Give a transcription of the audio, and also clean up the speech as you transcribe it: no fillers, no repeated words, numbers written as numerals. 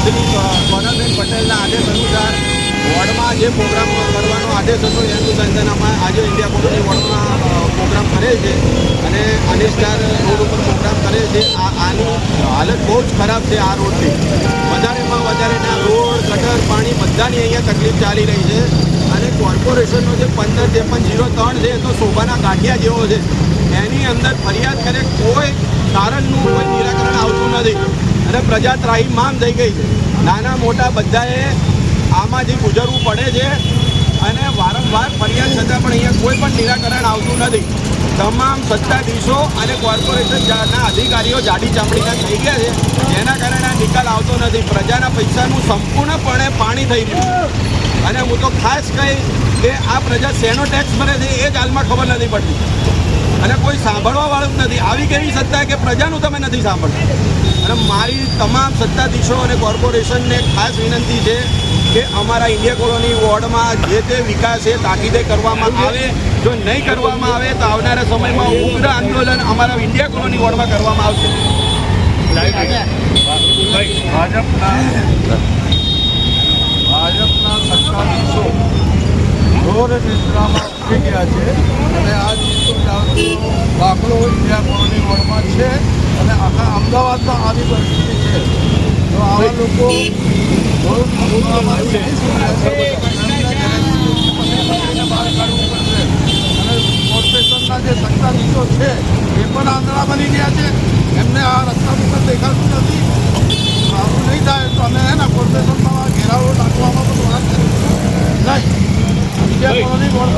શ્રી સોનલબેન પટેલના આદેશ અનુસાર વોર્ડમાં જે પ્રોગ્રામ કરવાનો આદેશ હતો એ અનુસંધાનમાં આજે ઇન્ડિયા કોલોની વોર્ડમાં પ્રોગ્રામ કરે છે અને અનિસ્ટાર રોડ ઉપર પ્રોગ્રામ કરે છે. આની હાલત બહુ જ ખરાબ છે. આ રોડની વધારેમાં વધારેના રોડ ગટર પાણી બધાની અહીંયા તકલીફ ચાલી રહી છે અને કોર્પોરેશનનો જે 15-53-03 છે એ તો શોભાના ગાંઠિયા જેવો છે. એની અંદર ફરિયાદ કરે કોઈ કારણનું કોઈ નિરાકરણ આવતું નથી અને પ્રજા ત્રાહિમામ થઈ ગઈ છે. નાના મોટા બધાએ આમાંથી ગુજરવું પડે છે અને વારંવાર ફરિયાદ છતાં પણ અહીંયા કોઈ પણ નિરાકરણ આવતું નથી. તમામ સત્તાધીશો અને કોર્પોરેશનના અધિકારીઓ જાડી ચામડીના થઈ ગયા છે, જેના કારણે આ નિકાલ આવતો નથી. પ્રજાના પૈસાનું સંપૂર્ણપણે પાણી થઈ રહ્યું અને હું તો ખાસ કહીશ કે આ પ્રજા શેનો ટેક્સ ભરે છે એ જ હાલમાં ખબર નથી પડતી અને કોઈ સાંભળવાવાળું જ નથી. આવી કેવી સત્તા કે પ્રજાનું તમે નથી સાંભળતા. અને મારી તમામ સત્તાધીશો અને કોર્પોરેશનને ખાસ વિનંતી છે કે અમારા ઇન્ડિયા કોલોની વોર્ડમાં જે તે વિકાસ એ તાકીદે કરવામાં આવે. જો નહીં કરવામાં આવે તો આવનારા સમયમાં ઉગ્ર આંદોલન અમારા ઇન્ડિયા કોલોની વોર્ડમાં કરવામાં આવશે. ભાજપના સત્તાધીશો ઘોર નિદ્રામાં ઉઠી ગયા છે અને આ દાખલો ઇન્ડિયા કોલોની વોર્ડમાં છે અને આખા અમદાવાદમાં આવી પરિસ્થિતિ છે. તો આવા લોકો બહાર કાઢવું પડશે અને કોર્પોરેશનના જે સત્તાધીશો છે એ પણ આંધળા બની ગયા છે. એમને આ રસ્તા ઉપર દેખાતું નથી. આવું નહીં થાય તો અમે એના કોર્પોરેશનમાં ઘેરાવો નાખવામાં પણ વાત કરીશું નહીં. India colony ward